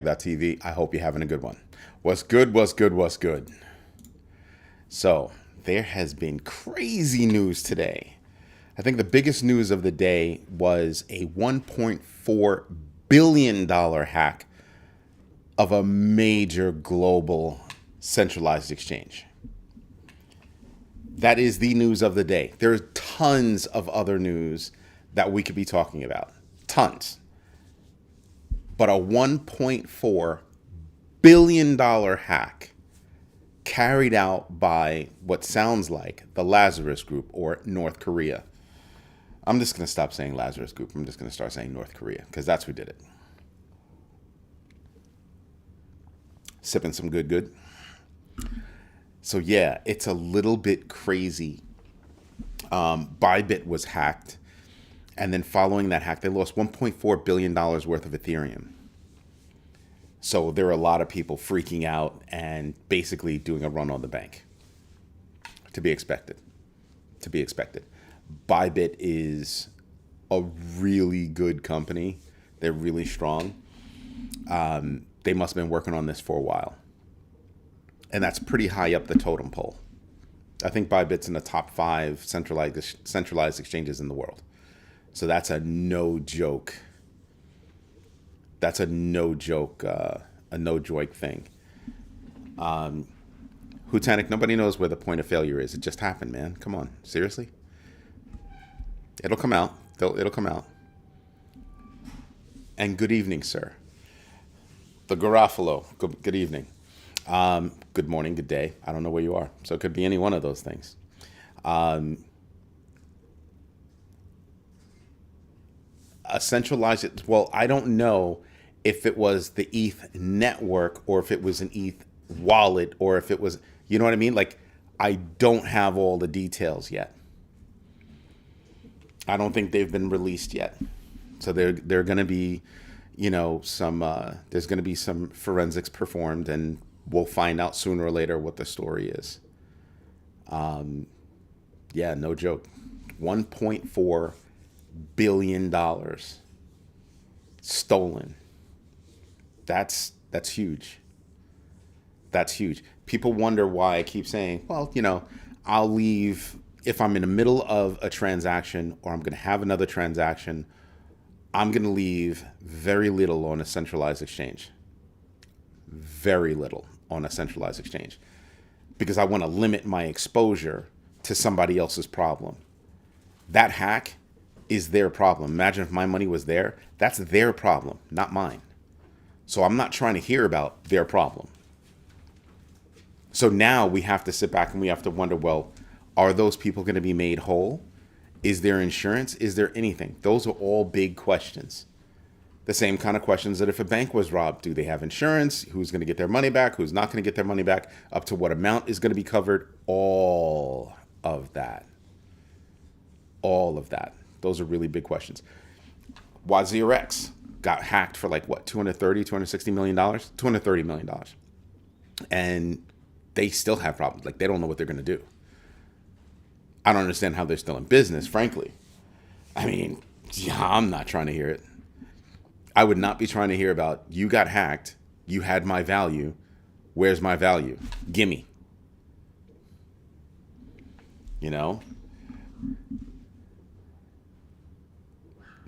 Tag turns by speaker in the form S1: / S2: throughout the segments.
S1: TV. I hope you're having a good one. What's good? What's good? What's good? So, there has been crazy news today. I think the biggest news of the day was a $1.4 billion hack of a major global centralized exchange. That is the news of the day. There's tons of other news that we could be talking about. Tons. But a $1.4 billion hack carried out by what sounds like the Lazarus Group or North Korea. I'm just going to stop saying Lazarus Group. I'm just going to start saying North Korea because that's who did it. Sipping some good. So yeah, it's a little bit crazy. Bybit was hacked. And then following that hack, they lost $1.4 billion worth of Ethereum. So there are a lot of people freaking out and basically doing a run on the bank. To be expected. Bybit is a really good company. They're really strong. They must have been working on this for a while. And that's pretty high up the totem pole. I think Bybit's in the top 5 centralized exchanges in the world. So that's a no joke. A no joke thing. Hutanic, nobody knows where the point of failure is. It just happened, man. Come on, seriously? It'll come out. It'll come out. And good evening, sir. The Garofalo. Good evening. Good morning, good day. I don't know where you are. So it could be any one of those things. A centralized, well, I don't know if it was the ETH network or if it was an ETH wallet or if it was, you know what I mean? Like, I don't have all the details yet. I don't think they've been released yet. So they're going to be, some, there's going to be some forensics performed and we'll find out sooner or later what the story is. Yeah, no joke. $1.4 billion stolen. That's huge. That's huge. People wonder why I keep saying, well, I'll leave if I'm in the middle of a transaction or I'm going to have another transaction. I'm going to leave very little on a centralized exchange. Very little on a centralized exchange because I want to limit my exposure to somebody else's problem. That hack is their problem. Imagine if my money was there. That's their problem, not mine. So I'm not trying to hear about their problem. So now we have to sit back and we have to wonder, well, are those people going to be made whole? Is there insurance? Is there anything? Those are all big questions. The same kind of questions that if a bank was robbed, do they have insurance? Who's going to get their money back? Who's not going to get their money back? Up to what amount is going to be covered? All of that. Those are really big questions. Wazir X got hacked for like what, $260 million? $230 million. And they still have problems. Like, they don't know what they're going to do. I don't understand how they're still in business, frankly. I mean, I'm not trying to hear it. I would not be trying to hear about, you got hacked, you had my value, where's my value? Gimme.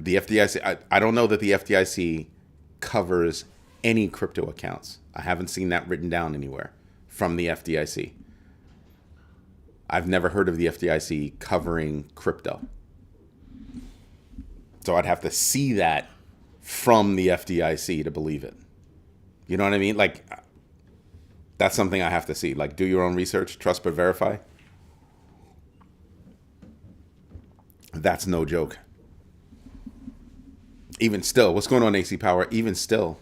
S1: The FDIC, I don't know that the FDIC covers any crypto accounts. I haven't seen that written down anywhere from the FDIC. I've never heard of the FDIC covering crypto. So I'd have to see that from the FDIC to believe it. You know what I mean? Like, that's something I have to see. Like, do your own research, trust but verify. That's no joke. Even still, what's going on, AC Power? Even still,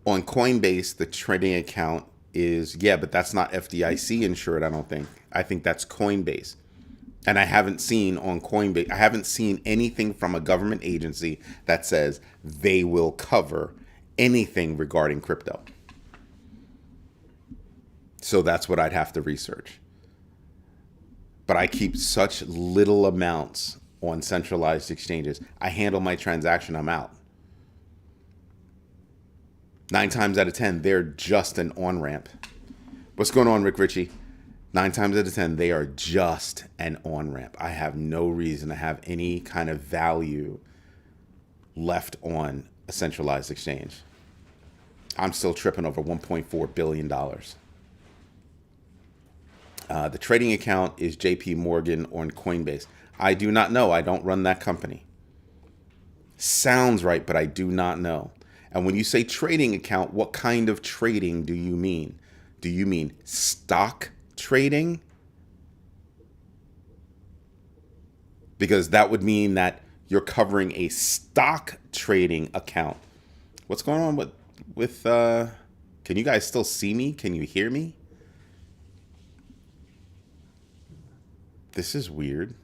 S1: on Coinbase, the trading account is, but that's not FDIC insured, I don't think. I think that's Coinbase. And I haven't seen on Coinbase, I haven't seen anything from a government agency that says they will cover anything regarding crypto. So that's what I'd have to research. But I keep such little amounts on centralized exchanges. I handle my transaction, I'm out. Nine times out of 10, they're just an on ramp. What's going on, Rick Ritchie? 9 times out of 10, they are just an on ramp. I have no reason to have any kind of value left on a centralized exchange. I'm still tripping over $1.4 billion. The trading account is JP Morgan or Coinbase. I do not know. I don't run that company. Sounds right, but I do not know. And when you say trading account, what kind of trading do you mean? Do you mean stock trading? Because that would mean that you're covering a stock trading account. What's going on with can you guys still see me? Can you hear me? This is weird.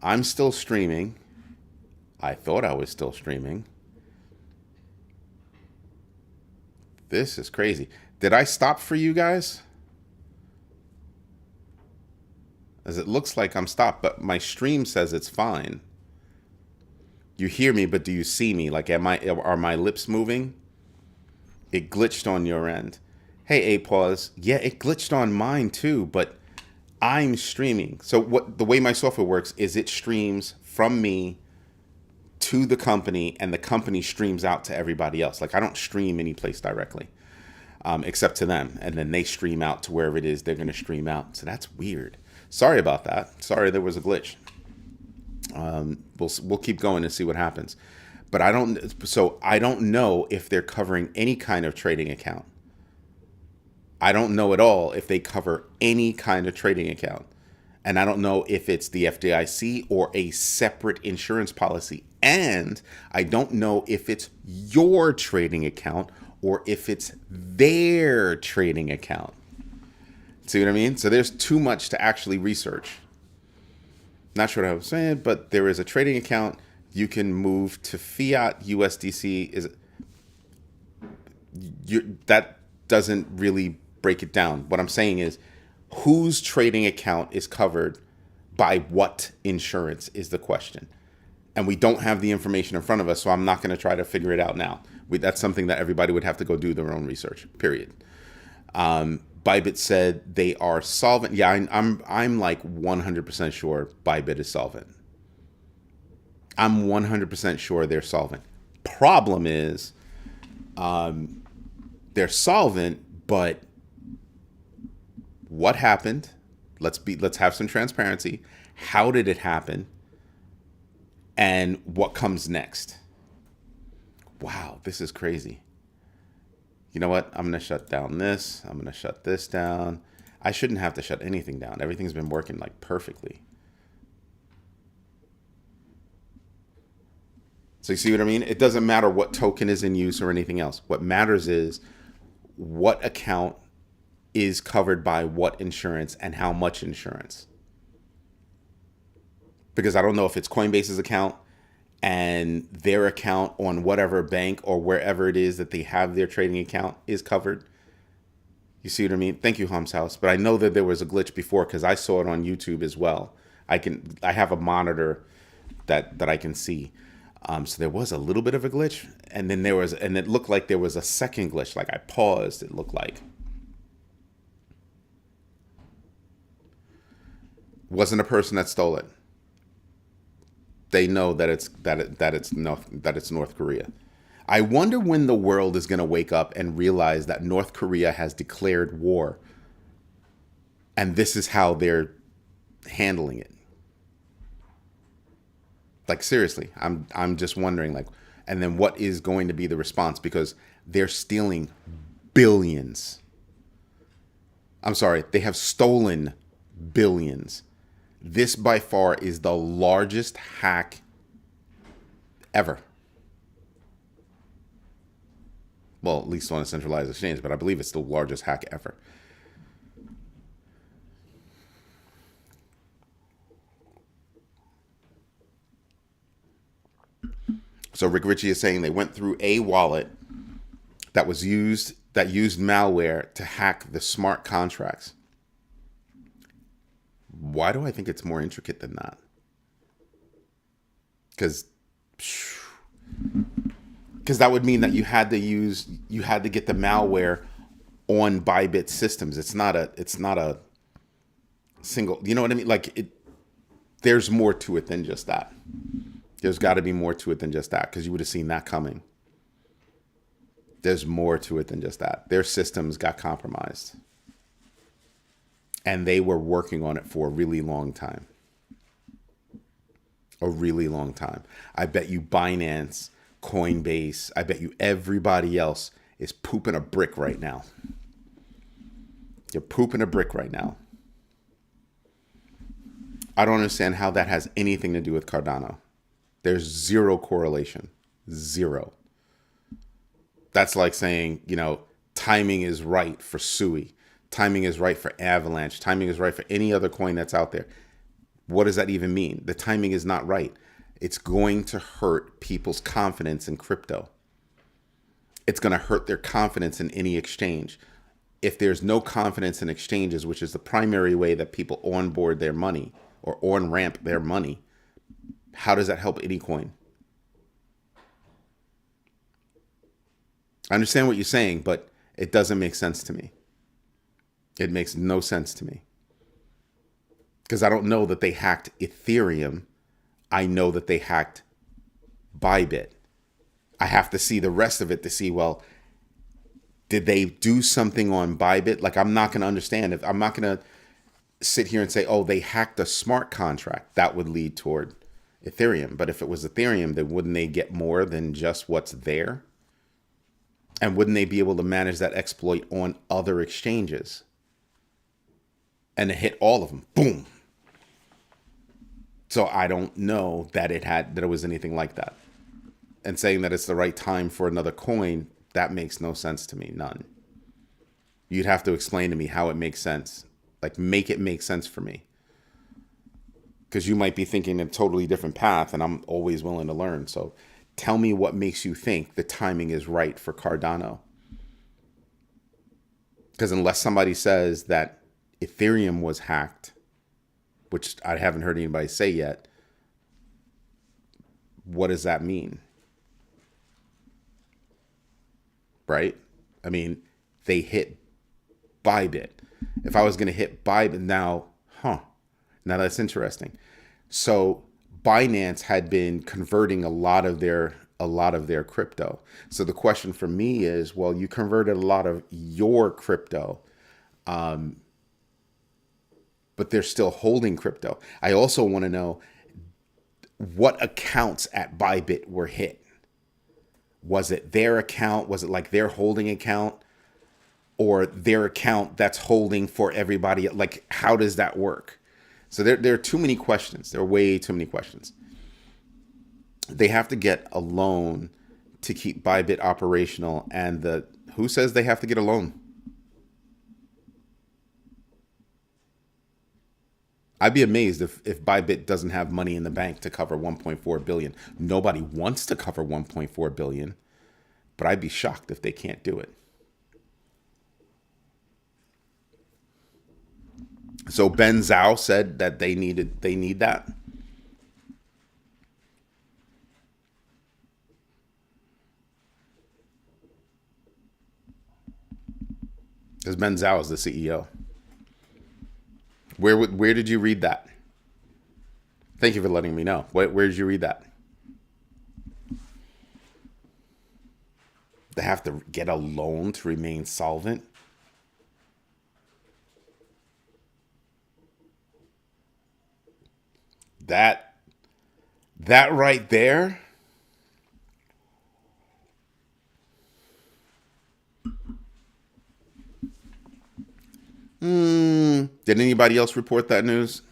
S1: I'm still streaming. I thought I was still streaming. This is crazy. Did I stop for you guys? As it looks like I'm stopped, but my stream says it's fine. You hear me, but do you see me? Like, are my lips moving? It glitched on your end. Hey, A-Pause. Yeah, it glitched on mine too, but I'm streaming. So the way my software works is it streams from me to the company, and the company streams out to everybody else. Like, I don't stream any place directly, except to them. And then they stream out to wherever it is they're going to stream out. So that's weird. Sorry about that. Sorry there was a glitch. We'll keep going and see what happens. But I don't know if they're covering any kind of trading account. I don't know at all if they cover any kind of trading account. And I don't know if it's the FDIC or a separate insurance policy. And I don't know if it's your trading account or if it's their trading account. See what I mean? So there's too much to actually research. Not sure what I was saying, but there is a trading account. You can move to fiat USDC. That doesn't really break it down. What I'm saying is, whose trading account is covered by what insurance is the question. And we don't have the information in front of us, so I'm not going to try to figure it out now. That's something that everybody would have to go do their own research, period. Bybit said they are solvent. Yeah, I'm like 100% sure Bybit is solvent. I'm 100% sure they're solvent. Problem is, they're solvent, but what happened? Let's have some transparency. How did it happen? And what comes next? Wow, this is crazy. You know what? I'm going to shut down this. I'm going to shut this down. I shouldn't have to shut anything down. Everything's been working like perfectly. So you see what I mean? It doesn't matter what token is in use or anything else. What matters is what account is covered by what insurance and how much insurance. Because I don't know if it's Coinbase's account and their account on whatever bank or wherever it is that they have their trading account is covered. You see what I mean? Thank you, Hum's House. But I know that there was a glitch before because I saw it on YouTube as well. I have a monitor that I can see. So there was a little bit of a glitch, and then it looked like there was a second glitch. Like I paused, it looked like. Wasn't a person that stole it. They know that it's North Korea. I wonder when the world is going to wake up and realize that North Korea has declared war, and this is how they're handling it. Like seriously, I'm just wondering, like, and then what is going to be the response, because they're stealing billions. I'm sorry, they have stolen billions. This by far is the largest hack ever. Well, at least on a centralized exchange, but I believe it's the largest hack ever. So Rick Ritchie is saying they went through a wallet that used malware to hack the smart contracts. Why do I think it's more intricate than that? Because because that would mean that you had to get the malware on Bybit systems. It's not a single, you know what I mean? Like there's more to it than just that. There's got to be more to it than just that, because you would have seen that coming. There's more to it than just that. Their systems got compromised. And they were working on it for a really long time. A really long time. I bet you Binance, Coinbase, I bet you everybody else is pooping a brick right now. You're pooping a brick right now. I don't understand how that has anything to do with Cardano. There's zero correlation. Zero. That's like saying, timing is right for SUI. Timing is right for Avalanche. Timing is right for any other coin that's out there. What does that even mean? The timing is not right. It's going to hurt people's confidence in crypto. It's going to hurt their confidence in any exchange. If there's no confidence in exchanges, which is the primary way that people onboard their money or on-ramp their money, how does that help any coin? I understand what you're saying, but it doesn't make sense to me. It makes no sense to me. Because I don't know that they hacked Ethereum. I know that they hacked Bybit. I have to see the rest of it to see, well, did they do something on Bybit? Like, I'm not going to understand. I'm not going to sit here and say, oh, they hacked a smart contract. That would lead toward Ethereum. But if it was Ethereum, then wouldn't they get more than just what's there? And wouldn't they be able to manage that exploit on other exchanges? And it hit all of them. Boom. So I don't know that it was anything like that. And saying that it's the right time for another coin, that makes no sense to me. None. You'd have to explain to me how it makes sense. Like, make it make sense for me. Because you might be thinking a totally different path, and I'm always willing to learn. So tell me what makes you think the timing is right for Cardano. Because unless somebody says that Ethereum was hacked, which I haven't heard anybody say yet, what does that mean? Right? I mean, they hit Bybit. If I was going to hit Bybit now, now that's interesting. So Binance had been converting a lot of their crypto. So the question for me is, well, you converted a lot of your crypto, but they're still holding crypto. I also want to know what accounts at Bybit were hit. Was it their account? Was it like their holding account? Or their account that's holding for everybody? Like, how does that work? So there are too many questions. There are way too many questions. They have to get a loan to keep Bybit operational. And who says they have to get a loan? I'd be amazed if Bybit doesn't have money in the bank to cover 1.4 billion. Nobody wants to cover 1.4 billion, but I'd be shocked if they can't do it. So Ben Zhao said that they need that. Because Ben Zhao is the CEO. Where did you read that? Thank you for letting me know. Where did you read that? They have to get a loan to remain solvent. That right there. Did anybody else report that news?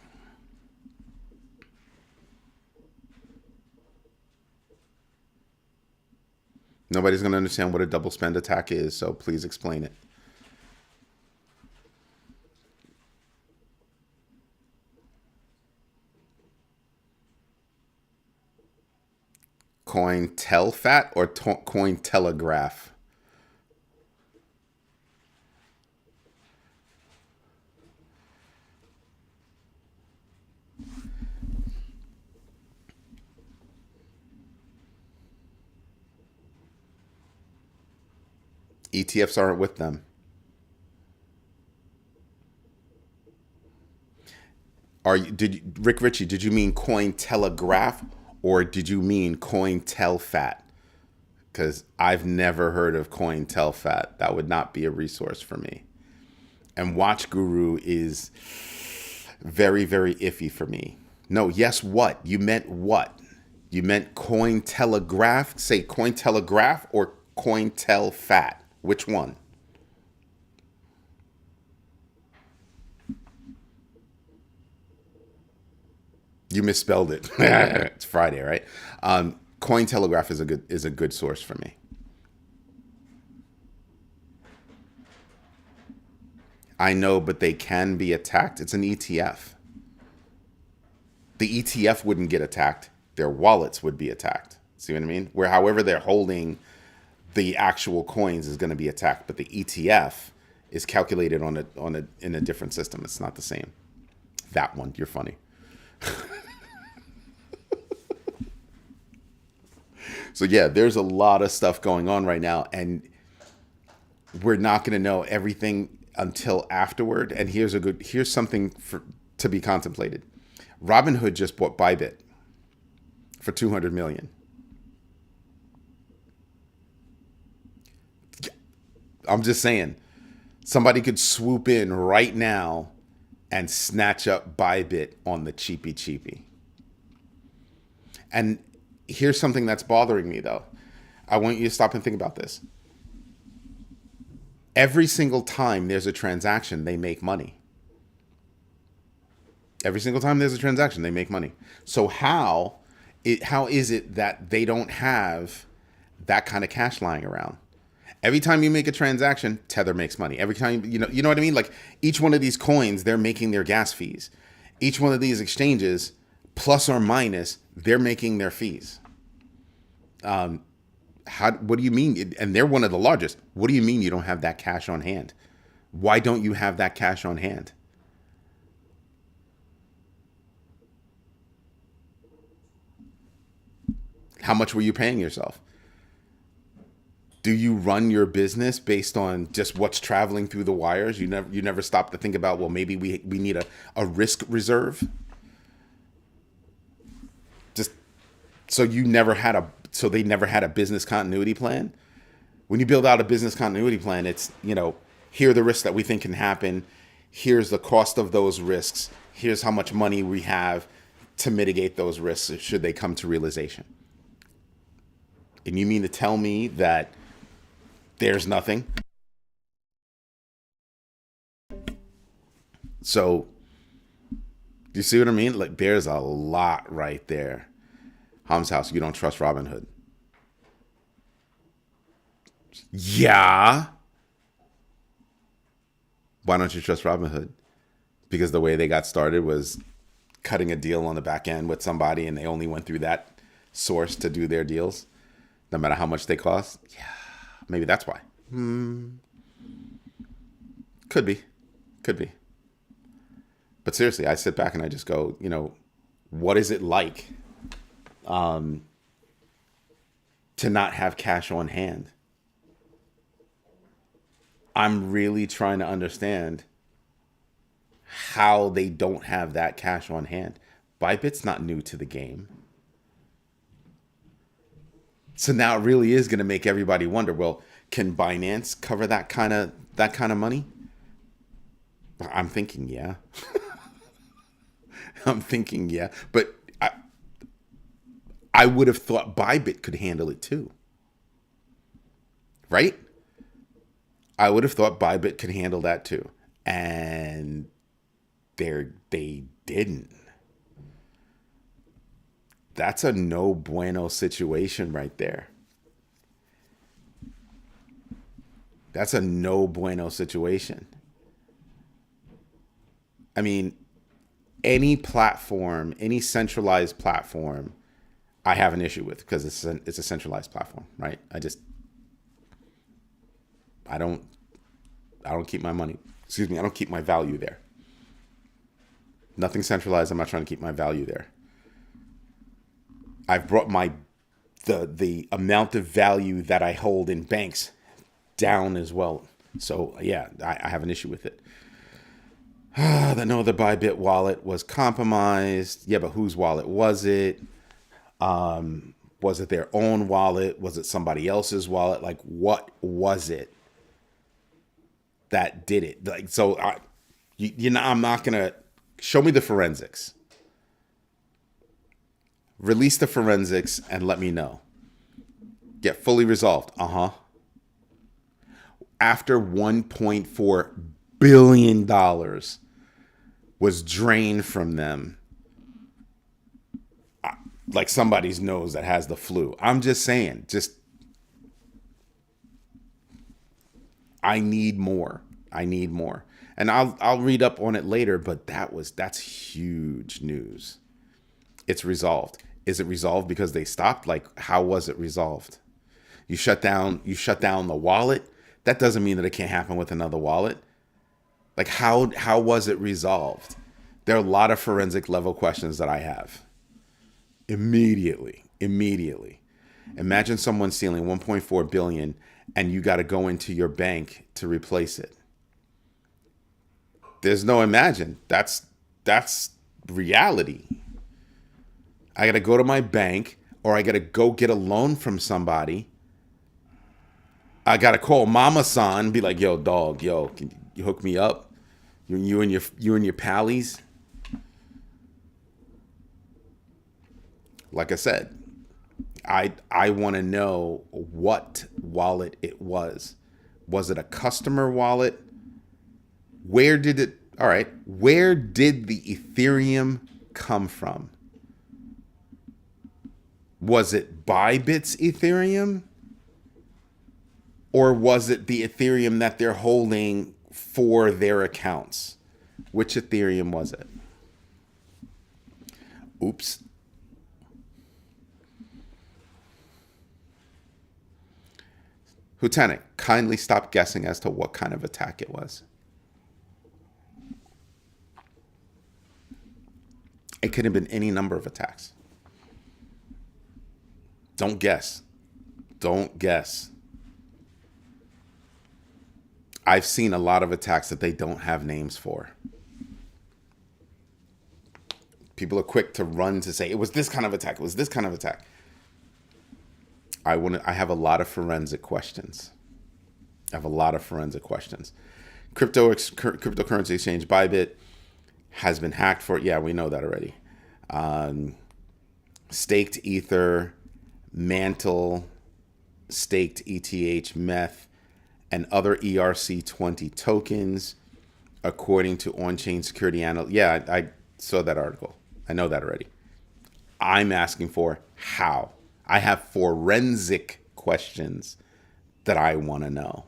S1: Nobody's going to understand what a double spend attack is, so please explain it. Cointelegraph or Cointelegraph? ETFs aren't with them. Rick Ritchie? Did you mean Cointelegraph or did you mean Cointelfat? Because I've never heard of Cointelfat. That would not be a resource for me. And Watch Guru is very, very iffy for me. No, yes, what? You meant what? You meant Cointelegraph? Say Cointelegraph or Cointelfat? Which one? You misspelled it. It's Friday, right? Cointelegraph is a good source for me. I know, but they can be attacked. It's an ETF. The ETF wouldn't get attacked. Their wallets would be attacked. See what I mean? Where however they're holding the actual coins is going to be attacked, but the ETF is calculated in a different system. It's not the same. That one, you're funny. So yeah, there's a lot of stuff going on right now, and we're not going to know everything until afterward. And here's something to be contemplated. Robinhood just bought Bybit for $200 million. I'm just saying, somebody could swoop in right now and snatch up Bybit on the cheapy cheapy. And here's something that's bothering me, though. I want you to stop and think about this. Every single time there's a transaction, they make money. Every single time there's a transaction, they make money. So how is it that they don't have that kind of cash lying around? Every time you make a transaction, Tether makes money. Every time, you know what I mean? Like each one of these coins, they're making their gas fees. Each one of these exchanges, plus or minus, they're making their fees. What do you mean? And they're one of the largest. What do you mean you don't have that cash on hand? Why don't you have that cash on hand? How much were you paying yourself? Do you run your business based on just what's traveling through the wires? You never stop to think about, well, maybe we need a risk reserve. Just so they never had a business continuity plan. When you build out a business continuity plan, it's, here are the risks that we think can happen. Here's the cost of those risks. Here's how much money we have to mitigate those risks should they come to realization. And you mean to tell me that there's nothing? So, do you see what I mean? Like, there's a lot right there. Ham's house, you don't trust Robinhood. Yeah. Why don't you trust Robinhood? Because the way they got started was cutting a deal on the back end with somebody, and they only went through that source to do their deals, no matter how much they cost. Yeah, maybe that's why. Could be. But seriously, I sit back and I just go, what is it like to not have cash on hand? I'm really trying to understand how they don't have that cash on hand. Bybit's not new to the game. So now it really is going to make everybody wonder, well, can Binance cover that kind of money? I'm thinking, yeah. But I would have thought Bybit could handle it too. Right? I would have thought Bybit could handle that too. And they didn't. That's a no bueno situation right there. That's a no bueno situation. I mean, any platform, any centralized platform, I have an issue with because it's a centralized platform, right? I don't keep my money. Excuse me, I don't keep my value there. Nothing centralized. I'm not trying to keep my value there. I've brought the amount of value that I hold in banks down as well. So yeah, I have an issue with it. The no other Bybit wallet was compromised. Yeah, but whose wallet was it? Was it their own wallet? Was it somebody else's wallet? Like, what was it that did it? Like, so I'm not gonna show me the forensics. Release the forensics and let me know. Get fully resolved. After $1.4 billion was drained from them, like somebody's nose that has the flu. I'm just saying, I need more. I need more. And I'll read up on it later, but that's huge news. It's resolved. Is it resolved because they stopped? Like, how was it resolved? You shut down the wallet. That doesn't mean that it can't happen with another wallet. Like, how was it resolved? There are a lot of forensic level questions that I have. Immediately. Imagine someone stealing 1.4 billion and you got to go into your bank to replace it. There's no imagine. That's reality. I got to go to my bank, or I got to go get a loan from somebody. I got to call Mama San and be like, yo, dog, can you hook me up? You and your pallies. Like I said, I want to know what wallet it was. Was it a customer wallet? Where did the Ethereum come from? Was it Bybit's Ethereum? Or was it the Ethereum that they're holding for their accounts? Which Ethereum was it? Oops. Lieutenant, kindly stop guessing as to what kind of attack it was. It could have been any number of attacks. Don't guess. Don't guess. I've seen a lot of attacks that they don't have names for. People are quick to run to say, it was this kind of attack. It was this kind of attack. I have a lot of forensic questions. Cryptocurrency exchange Bybit has been hacked for, yeah, we know that already. Staked Ether, Mantle, Staked ETH, Meth, and other ERC20 tokens, according to on-chain security analyst. Yeah, I saw that article. I know that already. I'm asking for how. I have forensic questions that I want to know.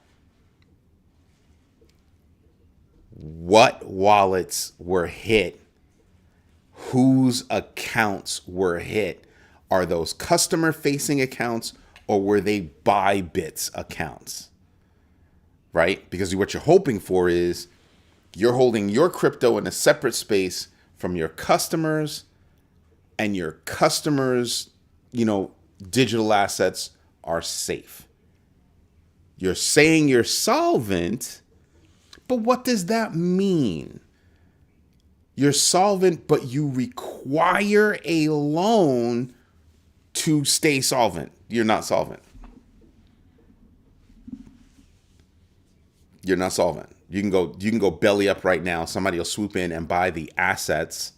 S1: What wallets were hit? Whose accounts were hit? Are those customer-facing accounts, or were they Bybit's accounts? Right? Because what you're hoping for is you're holding your crypto in a separate space from your customers, and your customers, digital assets are safe. You're saying you're solvent, but what does that mean? You're solvent, but you require a loan to stay solvent. You're not solvent. You're not solvent. You can go belly up right now. Somebody will swoop in and buy the assets,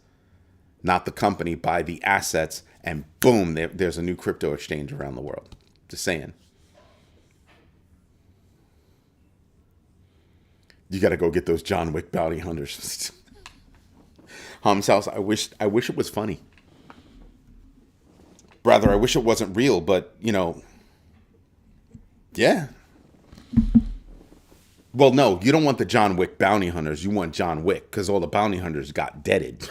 S1: not the company, buy the assets, and boom, there's a new crypto exchange around the world. Just saying. You got to go get those John Wick bounty hunters. Ham's house. I wish it was funny. Rather, I wish it wasn't real, but yeah. Well, no, you don't want the John Wick bounty hunters. You want John Wick, because all the bounty hunters got deaded.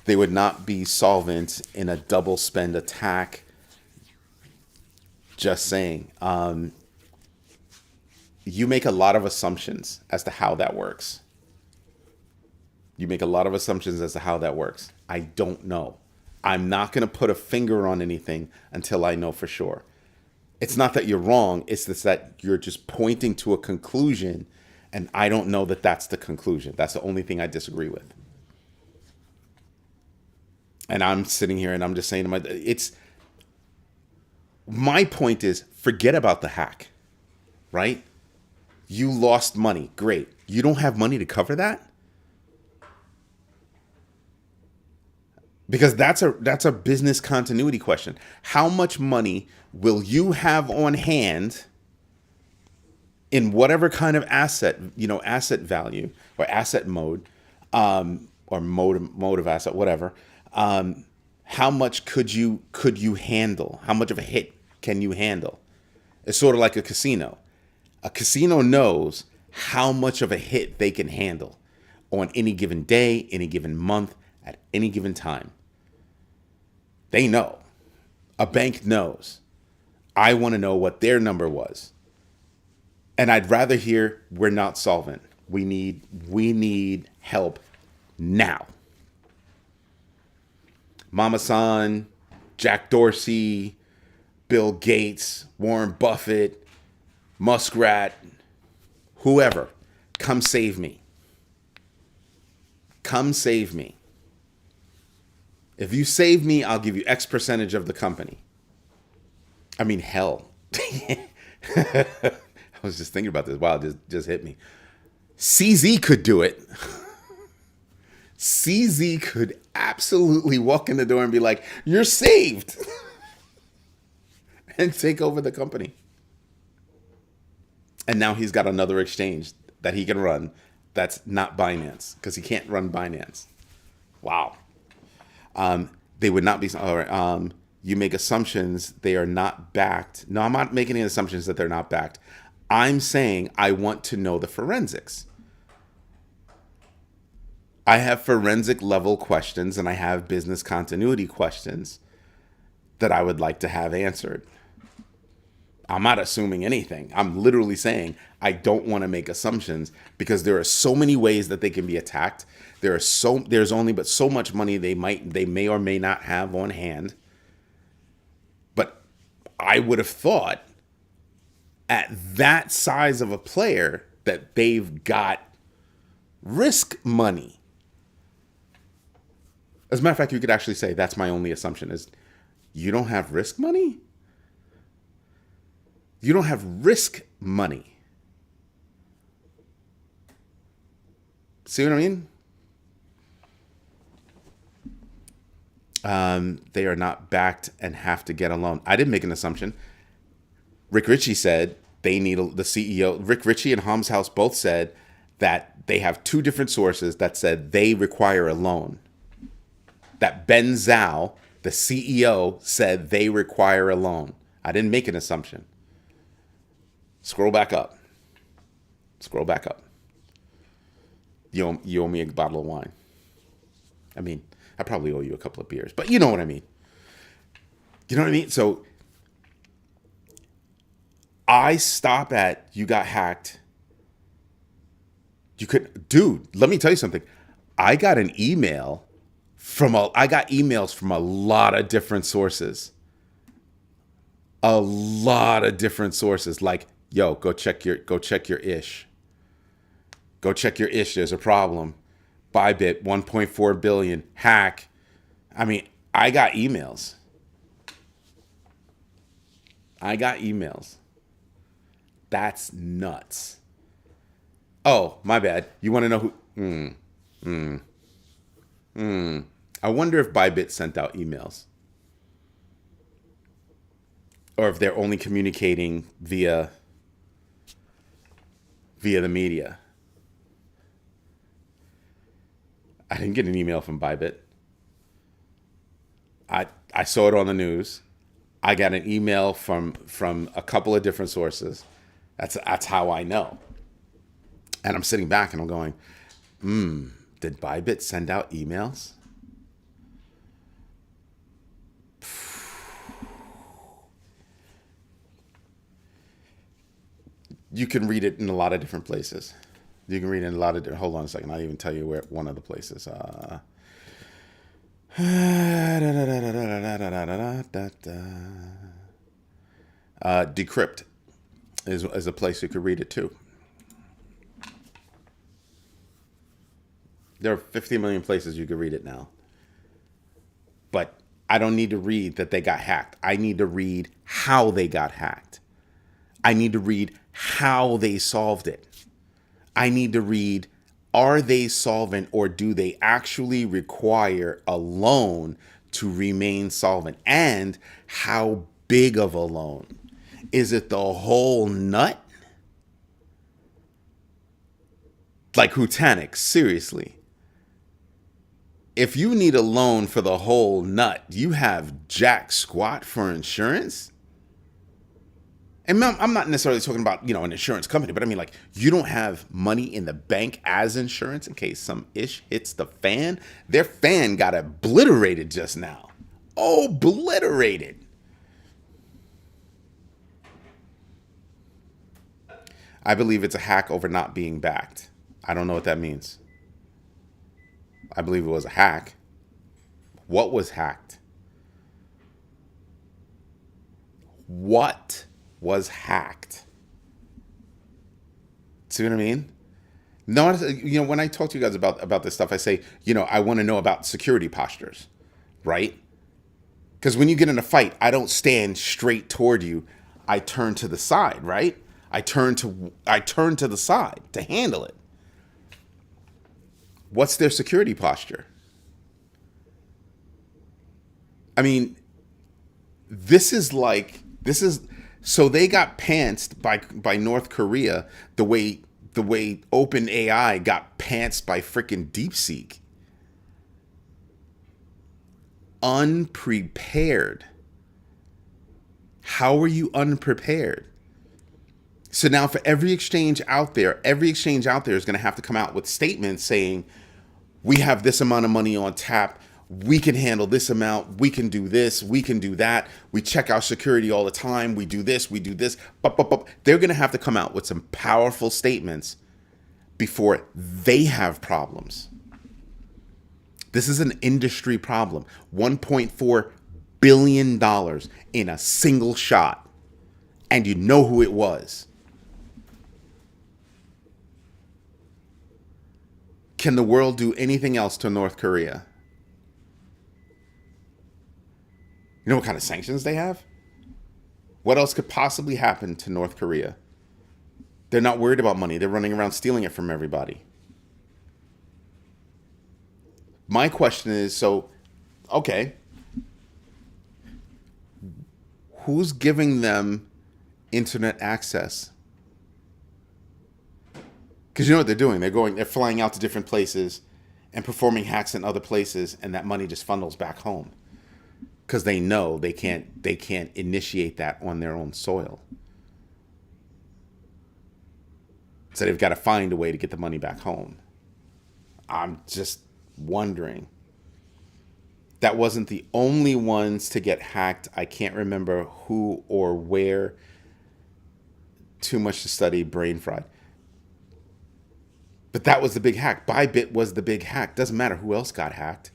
S1: They would not be solvent in a double spend attack. Just saying. You make a lot of assumptions as to how that works. I don't know. I'm not going to put a finger on anything until I know for sure. It's not that you're wrong. It's just that you're just pointing to a conclusion, and I don't know that that's the conclusion. That's the only thing I disagree with. And I'm sitting here and I'm just saying to my point is forget about the hack, right? You lost money. Great. You don't have money to cover that? Because that's a business continuity question. How much money will you have on hand in whatever kind of asset, asset value or asset mode, or mode of asset, whatever. How much could you handle? How much of a hit can you handle? It's sort of like a casino. A casino knows how much of a hit they can handle on any given day, any given month, at any given time. They know. A bank knows. I want to know what their number was. And I'd rather hear we're not solvent. We need help now. Mama San, Jack Dorsey, Bill Gates, Warren Buffett, Muskrat, whoever, come save me. Come save me. If you save me, I'll give you X percentage of the company. I mean, hell. I was just thinking about this. Wow, it just hit me. CZ could do it. CZ could absolutely walk in the door and be like, you're saved. And take over the company. And now he's got another exchange that he can run that's not Binance, because he can't run Binance. Wow. They would not be, all right, you make assumptions they are not backed. No, I'm not making any assumptions that they're not backed. I'm saying I want to know the forensics. I have forensic level questions and I have business continuity questions that I would like to have answered. I'm not assuming anything. I'm literally saying I don't want to make assumptions because there are so many ways that they can be attacked. There's only but so much money they may or may not have on hand. But I would have thought at that size of a player that they've got risk money. As a matter of fact, you could actually say that's my only assumption is you don't have risk money? You don't have risk money. See what I mean? They are not backed and have to get a loan. I didn't make an assumption. Rick Ritchie said they need the CEO. Rick Ritchie and Ham's House both said that they have two different sources that said they require a loan. That Ben Zhao, the CEO, said they require a loan. I didn't make an assumption. Scroll back up. Scroll back up. You owe me a bottle of wine. I mean, I probably owe you a couple of beers, but you know what I mean. You know what I mean? So I stop at you got hacked. Dude, let me tell you something. I got emails from a lot of different sources. A lot of different sources. Like, yo, go check your ish. Go check your ish. There's a problem. Bybit, 1.4 billion. Hack. I mean, I got emails. That's nuts. Oh, my bad. You want to know who? I wonder if Bybit sent out emails. Or if they're only communicating via the media. I didn't get an email from Bybit. I saw it on the news. I got an email from a couple of different sources. That's how I know. And I'm sitting back and I'm going, did Bybit send out emails? You can read it in a lot of different places. You can read it in a lot of. Hold on a second. I'll even tell you where one of the places. Decrypt is a place you could read it too. There are 50 million places you could read it now. But I don't need to read that they got hacked. I need to read how they got hacked. I need to read how they solved it. I need to read, are they solvent or do they actually require a loan to remain solvent? And how big of a loan? Is it the whole nut? Like Hutanic, seriously. If you need a loan for the whole nut, you have jack squat for insurance? And I'm not necessarily talking about, an insurance company, but I mean, like, you don't have money in the bank as insurance in case some ish hits the fan. Their fan got obliterated just now. Obliterated. I believe it's a hack over not being backed. I don't know what that means. I believe it was a hack. What was hacked? What was hacked? See what I mean? No, when I talk to you guys about this stuff, I say, I want to know about security postures, right? Because when you get in a fight, I don't stand straight toward you. I turn to the side, right? I turn to the side to handle it. What's their security posture? I mean, so they got pantsed by North Korea the way OpenAI got pantsed by freaking DeepSeek. Unprepared. How are you unprepared? So now for every exchange out there is going to have to come out with statements saying, we have this amount of money on tap. We can handle this amount. We can do this. We can do that. We check our security all the time. We do this. We do this. They're going to have to come out with some powerful statements before they have problems. This is an industry problem. $1.4 billion in a single shot. And you know who it was. Can the world do anything else to North Korea? You know what kind of sanctions they have? What else could possibly happen to North Korea? They're not worried about money. They're running around stealing it from everybody. My question is, okay, who's giving them internet access? Because you know what they're doing? They're flying out to different places and performing hacks in other places, and that money just funnels back home. Because they know they can't initiate that on their own soil. So they've got to find a way to get the money back home. I'm just wondering. That wasn't the only ones to get hacked. I can't remember who or where. Too much to study, brain fried. But that was the big hack. Bybit was the big hack. Doesn't matter who else got hacked.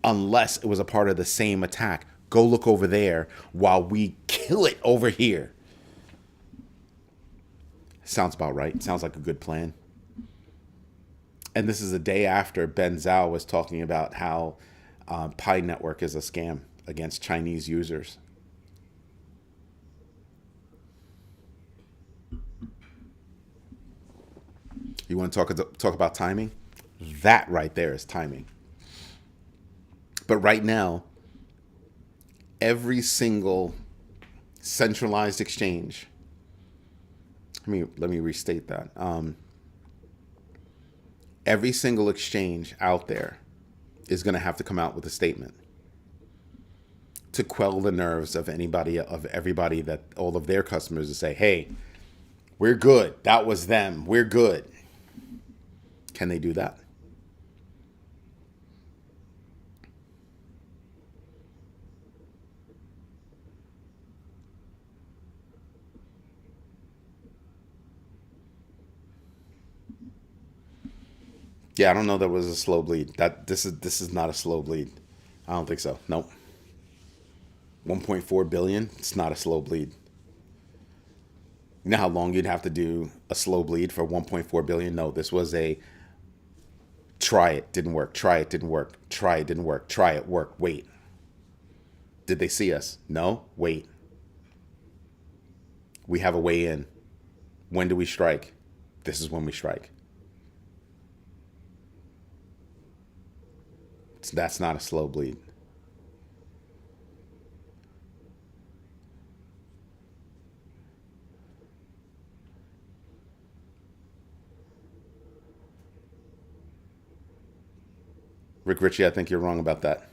S1: Unless it was a part of the same attack. Go look over there while we kill it over here. Sounds about right. Sounds like a good plan. And this is the day after Ben Zhao was talking about how Pi Network is a scam against Chinese users. You want to talk about timing? That right there is timing. But right now, every single centralized exchange, let me restate that. Every single exchange out there is going to have to come out with a statement to quell the nerves of everybody, that all of their customers, to say, hey, we're good. That was them. We're good. Can they do that? Yeah, I don't know. That was a slow bleed. This is not a slow bleed. I don't think so. Nope. 1.4 billion. It's not a slow bleed. You know how long you'd have to do a slow bleed for 1.4 billion? No, this was a try it, didn't work, try it, didn't work, try it, didn't work, try it, work, wait. Did they see us? No, wait. We have a way in. When do we strike? This is when we strike. That's not a slow bleed. Rick Ritchie, I think you're wrong about that.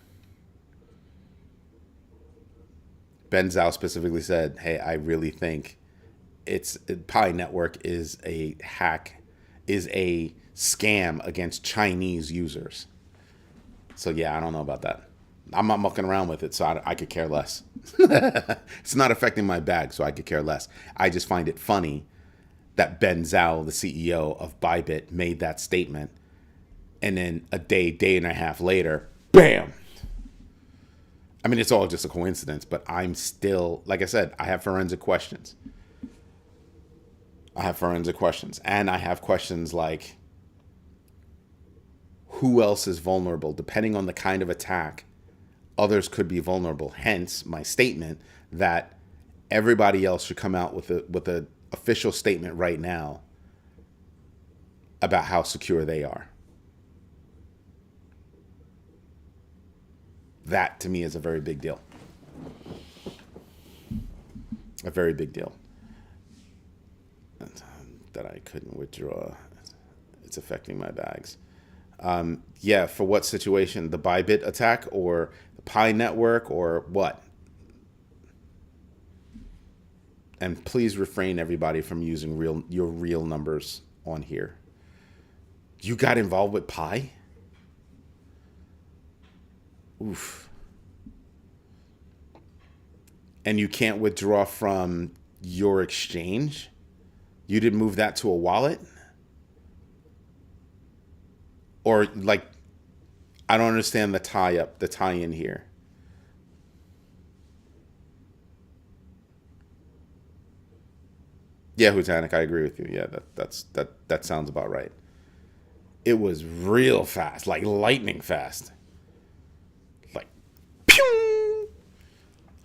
S1: Ben Zhao specifically said, hey, I really think Pi Network is a hack, is a scam against Chinese users. So yeah, I don't know about that. I'm not mucking around with it, so I could care less. It's not affecting my bag, so I could care less. I just find it funny that Ben Zhao, the CEO of Bybit, made that statement, and then a day and a half later, bam. I mean, it's all just a coincidence, but I'm still, like I said, I have forensic questions. And I have questions like, who else is vulnerable? Depending on the kind of attack, others could be vulnerable. Hence, my statement that everybody else should come out with a official statement right now about how secure they are. That, to me, is a very big deal. A very big deal. That I couldn't withdraw. It's affecting my bags. Yeah, for what situation? The Bybit attack or the Pi network or what? And please refrain, everybody, from using your real numbers on here. You got involved with Pi? Oof. And you can't withdraw from your exchange? You didn't move that to a wallet? Or like, I don't understand the tie-in here. Yeah, Hutanik, I agree with you. Yeah, that sounds about right. It was real fast, like lightning fast. Like, pew!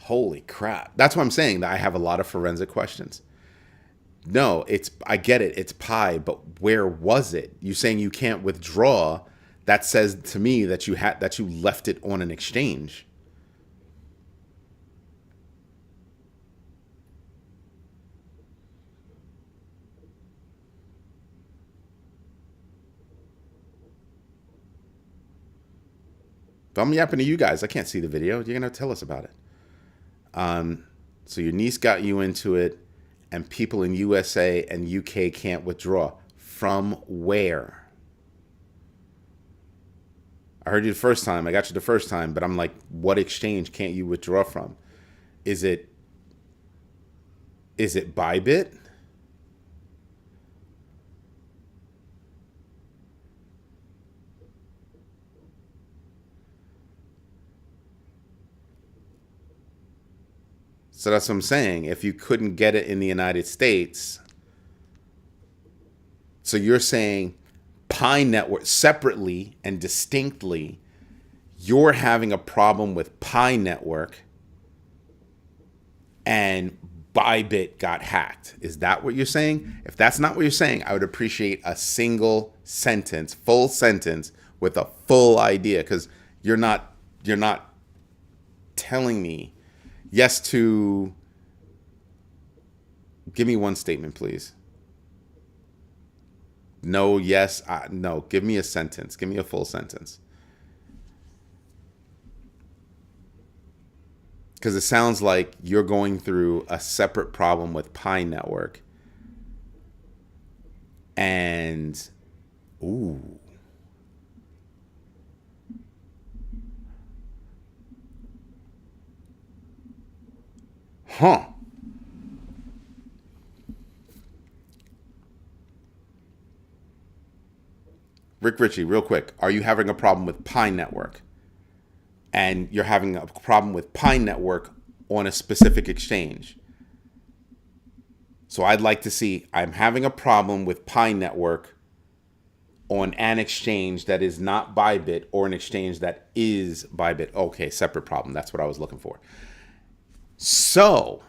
S1: Holy crap. That's what I'm saying, that I have a lot of forensic questions. No, I get it. It's Pi, but where was it? You saying you can't withdraw? That says to me that you left it on an exchange. But I'm yapping to you guys. I can't see the video. You're gonna tell us about it. So your niece got you into it, and people in USA and UK can't withdraw. From where? I heard you the first time. I got you the first time, but I'm like, what exchange can't you withdraw from? Is it Bybit? So that's what I'm saying. If you couldn't get it in the United States, so you're saying Pi Network separately and distinctly, you're having a problem with Pi Network and Bybit got hacked. Is that what you're saying? If that's not what you're saying, I would appreciate a single sentence, full sentence with a full idea, because you're not telling me. Yes to... Give me one statement, please. No, yes, no. Give me a sentence. Give me a full sentence. Because it sounds like you're going through a separate problem with Pi Network. And... Ooh. Huh. Rick Ritchie, real quick. Are you having a problem with Pi Network? And you're having a problem with Pi Network on a specific exchange. So I'd like to see, I'm having a problem with Pi Network on an exchange that is not Bybit or an exchange that is Bybit. Okay, separate problem. That's what I was looking for. So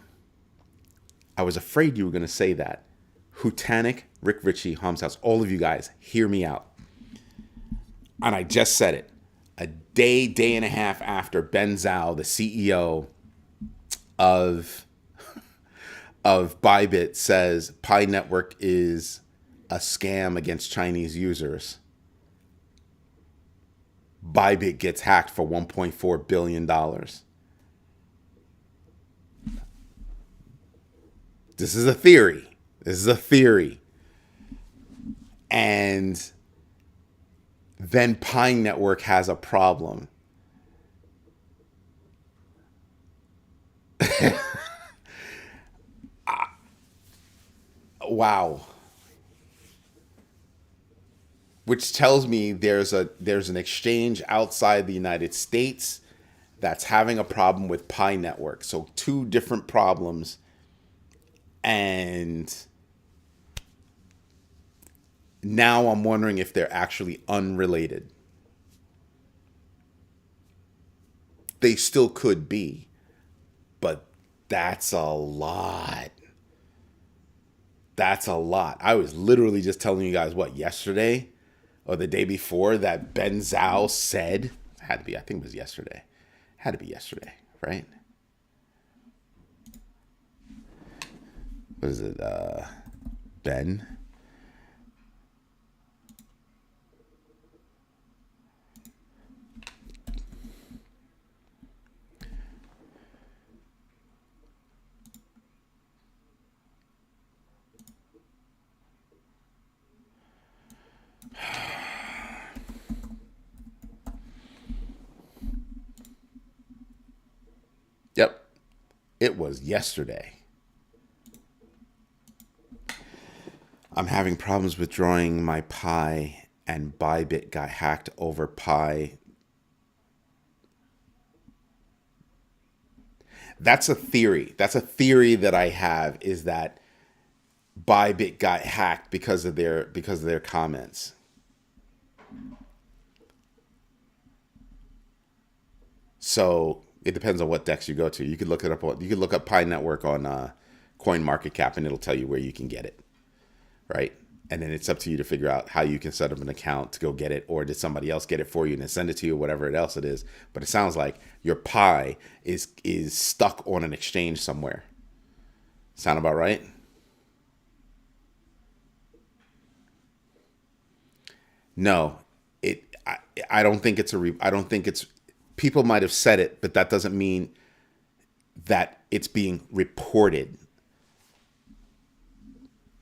S1: I was afraid you were going to say that. Hutanic, Rick Ritchie, Holmes House, all of you guys, hear me out. And I just said it. A day and a half after Ben Zhao, the CEO of Bybit, says Pi Network is a scam against Chinese users, Bybit gets hacked for $1.4 billion. This is a theory. This is a theory. And then Pi Network has a problem. Wow. Which tells me there's an exchange outside the United States that's having a problem with Pi Network. So two different problems. And now I'm wondering if they're actually unrelated. They still could be, but that's a lot. That's a lot. I was literally just telling you guys yesterday or the day before that Ben Zhao said, had to be, I think it was yesterday. Had to be yesterday, right? What is it? Ben? Yep. It was yesterday. I'm having problems withdrawing my Pi, and Bybit got hacked over Pi. That's a theory. That's a theory that I have, is that Bybit got hacked because of their comments. So it depends on what DEX you go to. You could look it up. You could look up Pi Network on CoinMarketCap, and it'll tell you where you can get it, right? And then it's up to you to figure out how you can set up an account to go get it, or did somebody else get it for you and then send it to you, whatever else it is. But it sounds like your Pi is stuck on an exchange somewhere. Sound about right? No, I don't think it's I don't think it's. People might have said it, but that doesn't mean that it's being reported.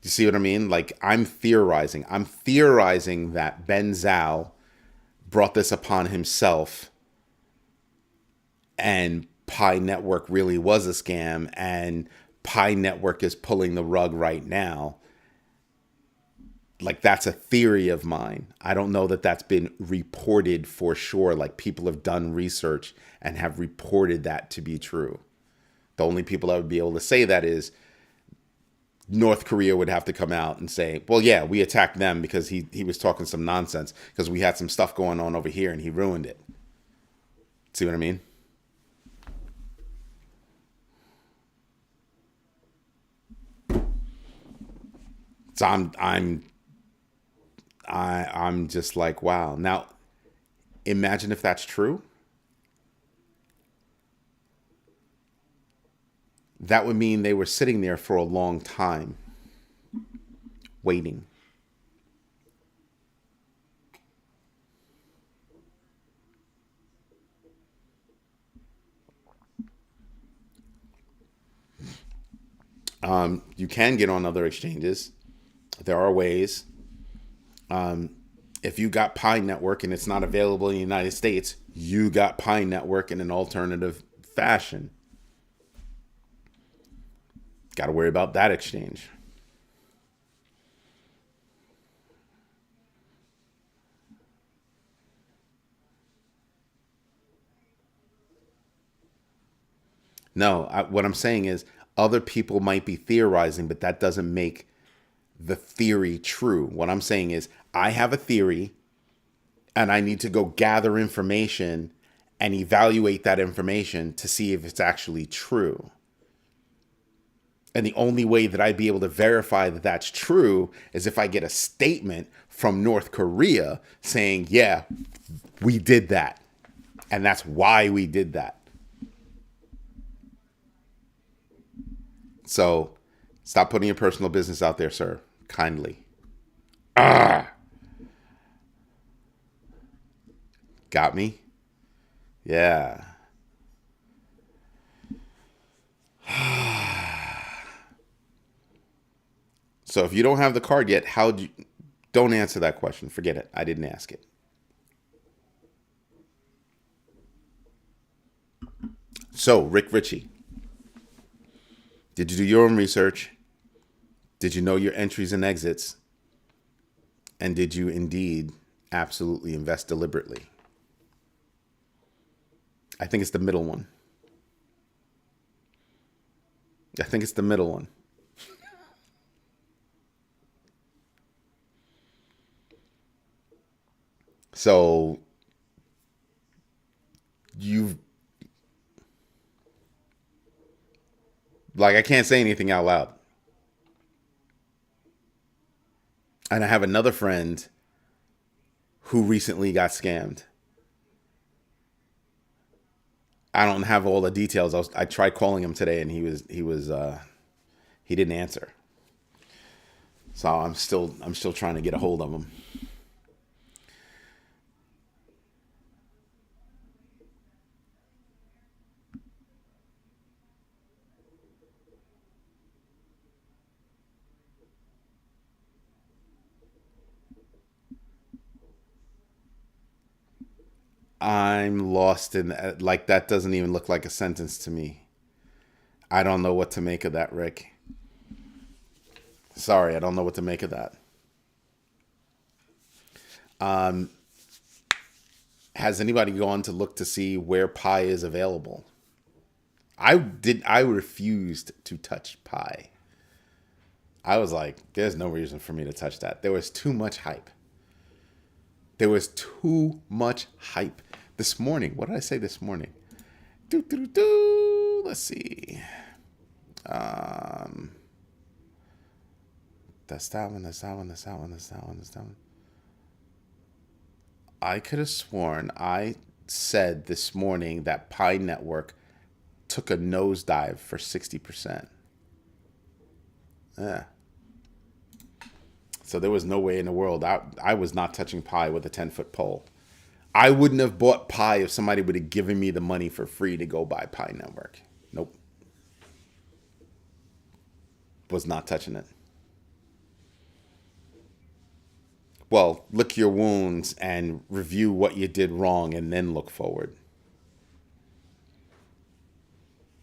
S1: You see what I mean? Like, I'm theorizing. I'm theorizing that Ben Zhao brought this upon himself, and Pi Network really was a scam, and Pi Network is pulling the rug right now. Like, that's a theory of mine. I don't know that that's been reported for sure. Like, people have done research and have reported that to be true. The only people that would be able to say that is North Korea would have to come out and say, well, yeah, we attacked them because he was talking some nonsense because we had some stuff going on over here and he ruined it. See what I mean? So I'm just like, wow. Now, imagine if that's true. That would mean they were sitting there for a long time, waiting. You can get on other exchanges. There are ways. If you got Pi Network and it's not available in the United States, you got Pi Network in an alternative fashion. Got to worry about that exchange. No, what I'm saying is Other people might be theorizing, but that doesn't make the theory true. What I'm saying is I have a theory and I need to go gather information and evaluate that information to see if it's actually true. And the only way that I'd be able to verify that that's true is if I get a statement from North Korea saying, yeah, we did that. And that's why we did that. So stop putting your personal business out there, sir. Kindly. Got me? Yeah. So if you don't have the card yet, don't answer that question. Forget it. I didn't ask it. So, Rick Ritchie, did you do your own research? Did you know your entries and exits? And did you indeed absolutely invest deliberately? I think it's the middle one. I think it's the middle one. So I can't say anything out loud. And I have another friend who recently got scammed. I don't have all the details. I tried calling him today and he didn't answer. So I'm still trying to get a hold of him. I'm lost in like that doesn't even look like a sentence to me. I don't know what to make of that, Rick. Sorry, I don't know what to make of that. Has anybody gone to look to see where Pi is available? I refused to touch Pi. I was like, there's no reason for me to touch that. There was too much hype. This morning. What did I say this morning? Let's see. That's that one. I could have sworn I said this morning that Pi Network took a nosedive for 60%. Yeah. So there was no way in the world. I was not touching Pi with a 10-foot pole. I wouldn't have bought Pi if somebody would have given me the money for free to go buy Pi Network. Nope. Was not touching it. Well, lick your wounds and review what you did wrong and then look forward.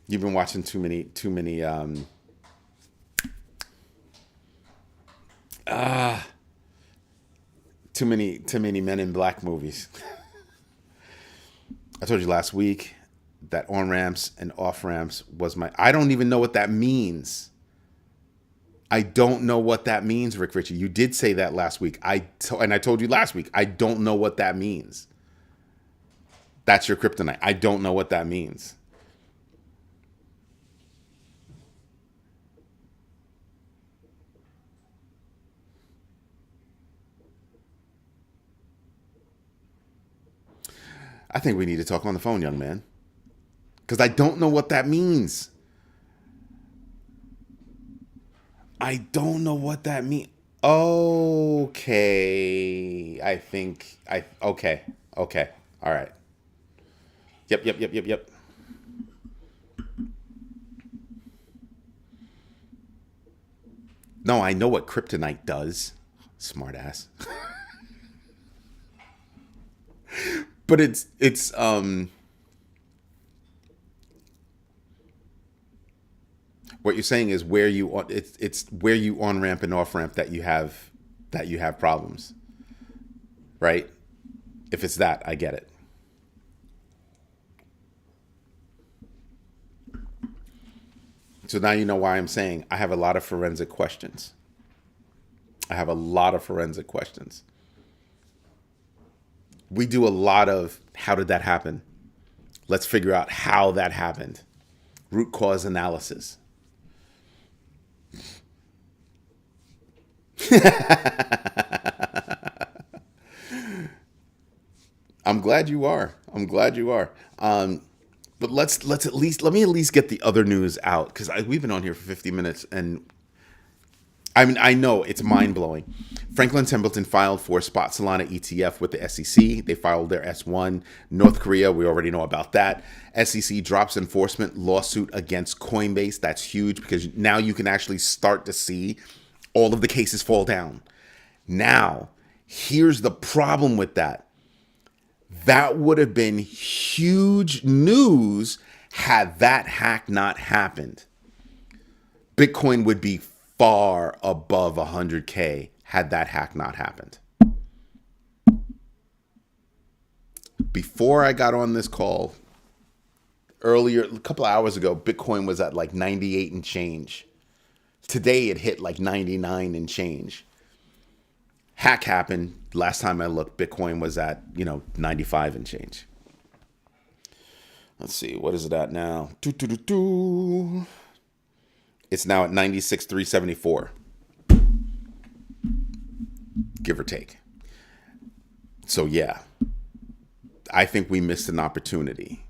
S1: You've been watching too many too many Men in Black movies. I told you last week that on ramps and off ramps was I don't even know what that means. I don't know what that means, Rick Ritchie. You did say that last week. And I told you last week, I don't know what that means. That's your kryptonite. I don't know what that means. I think we need to talk on the phone, young man. Because I don't know what that means. I don't know what that means. Okay. Okay. All right. Yep. No, I know what kryptonite does. Smart ass. But it's what you're saying is it's where you on ramp and off ramp that you have problems, right? If it's that, I get it. So now you know why I'm saying I have a lot of forensic questions. I have a lot of forensic questions. We do a lot of how did that happen? Let's figure out how that happened. Root cause analysis. I'm glad you are. I'm glad you are. But let me at least get the other news out because we've been on here for 50 minutes and I mean I know it's mind blowing. Franklin Templeton filed for spot Solana ETF with the SEC. They filed their S1. North Korea, we already know about that. SEC drops enforcement lawsuit against Coinbase. That's huge because now you can actually start to see all of the cases fall down. Now, here's the problem with that. That would have been huge news had that hack not happened. Bitcoin would be far above 100K had that hack not happened. Before I got on this call, earlier, a couple of hours ago, Bitcoin was at like 98 and change. Today it hit like 99 and change. Hack happened. Last time I looked, Bitcoin was at, 95 and change. Let's see. What is it at now? It's now at 96,374. Give or take. So yeah, I think we missed an opportunity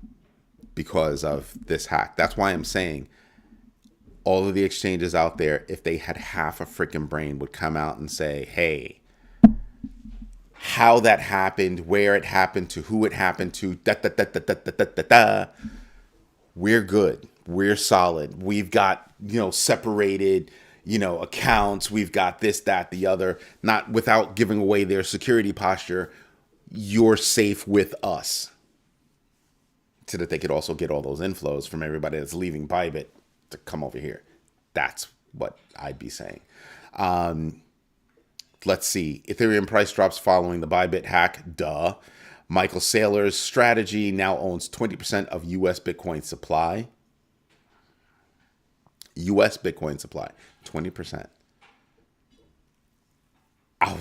S1: because of this hack. That's why I'm saying all of the exchanges out there, if they had half a freaking brain, would come out and say, hey, how that happened, where it happened to, who it happened to, we're good. We're solid. We've got, separated, accounts. We've got this, that, the other, not without giving away their security posture. You're safe with us. So that they could also get all those inflows from everybody that's leaving Bybit to come over here. That's what I'd be saying. Let's see. Ethereum price drops following the Bybit hack. Duh. Michael Saylor's strategy now owns 20% of U.S. Bitcoin supply. U.S. Bitcoin supply. 20%. Ow.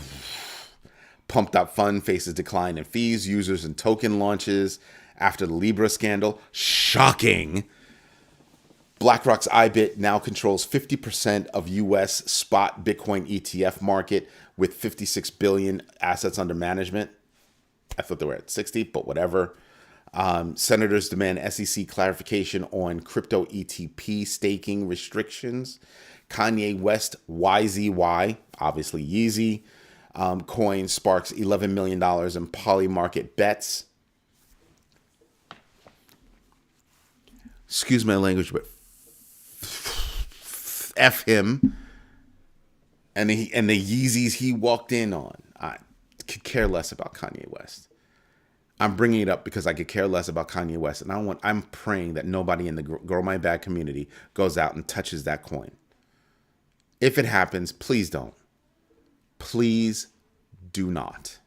S1: Pumped up fund faces decline in fees, users, and token launches after the Libra scandal. Shocking. BlackRock's IBIT now controls 50% of U.S. spot Bitcoin ETF market with 56 billion assets under management. I thought they were at 60, but whatever. Senators demand SEC clarification on crypto ETP staking restrictions. Kanye West YZY, obviously Yeezy, coin sparks $11 million in polymarket bets. Excuse my language, but F him and the Yeezys he walked in on. I could care less about Kanye West. I'm bringing it up because I could care less about Kanye West, and I'm praying that nobody in the Grow My Bag community goes out and touches that coin. If it happens, please don't. Please do not.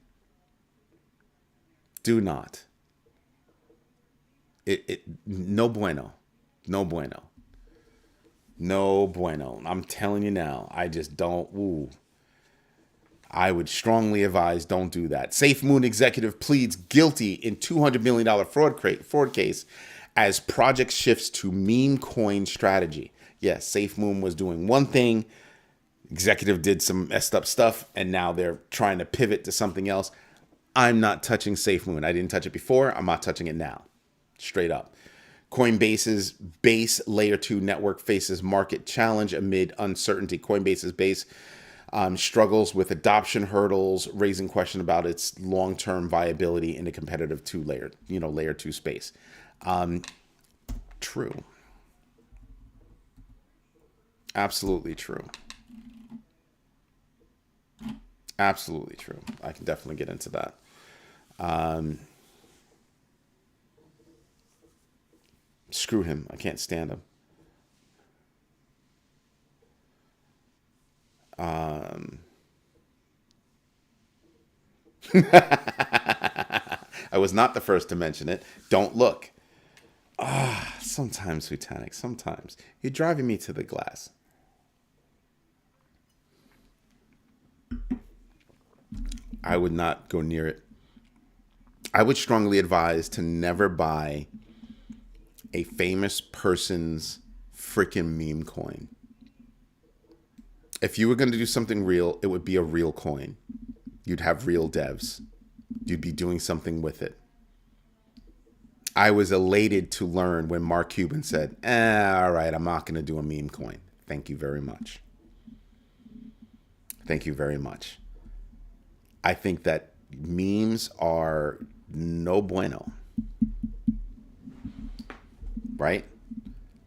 S1: Do not. No bueno. No bueno. No bueno. I'm telling you now. I just don't. Ooh. I would strongly advise don't do that. SafeMoon executive pleads guilty in $200 million fraud case as project shifts to meme coin strategy. Yes, SafeMoon was doing one thing. Executive did some messed up stuff, and now they're trying to pivot to something else. I'm not touching SafeMoon. I didn't touch it before. I'm not touching it now. Straight up. Coinbase's base layer 2 network faces market challenge amid uncertainty. Coinbase's base struggles with adoption hurdles, raising question about its long-term viability in a competitive layer 2 space. True. Absolutely true. Absolutely true. I can definitely get into that. Screw him. I can't stand him. I was not the first to mention it. Don't look. Sometimes, Titanic, sometimes. You're driving me to the glass. I would not go near it. I would strongly advise to never buy a famous person's freaking meme coin. If you were going to do something real, it would be a real coin. You'd have real devs. You'd be doing something with it. I was elated to learn when Mark Cuban said, all right, I'm not going to do a meme coin. Thank you very much. Thank you very much. I think that memes are no bueno. Right?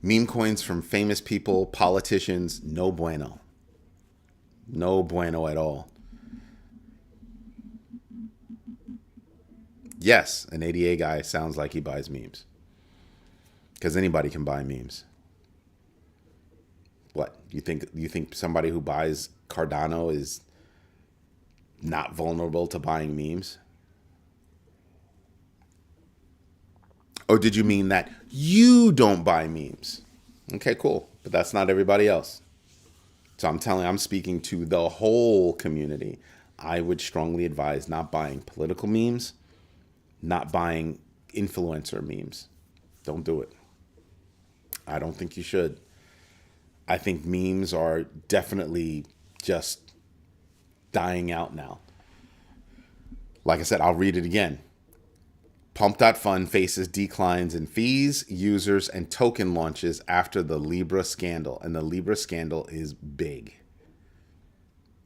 S1: Meme coins from famous people, politicians, no bueno. No bueno at all. Yes, an ADA guy sounds like he buys memes. Because anybody can buy memes. What? You think somebody who buys Cardano is not vulnerable to buying memes? Or did you mean that you don't buy memes? Okay, cool. But that's not everybody else. So I'm speaking to the whole community. I would strongly advise not buying political memes, not buying influencer memes. Don't do it. I don't think you should. I think memes are definitely just dying out now. Like I said, I'll read it again. Pump.fun faces declines in fees, users, and token launches after the Libra scandal. And the Libra scandal is big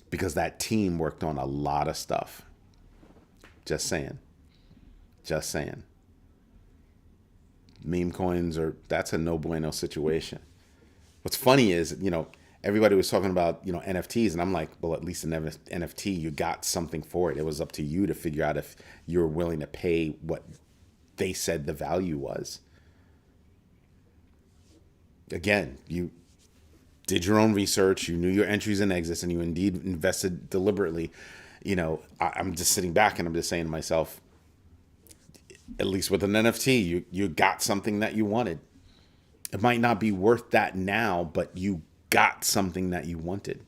S1: because that team worked on a lot of stuff. Just saying. Just saying. Meme coins that's a no bueno situation. What's funny is, everybody was talking about, NFTs, and I'm like, well, at least an NFT, you got something for it. It was up to you to figure out if you were willing to pay what they said the value was. Again, you did your own research, you knew your entries and exits, and you indeed invested deliberately. I'm just sitting back and I'm just saying to myself, at least with an NFT, you got something that you wanted. It might not be worth that now, but you got something that you wanted.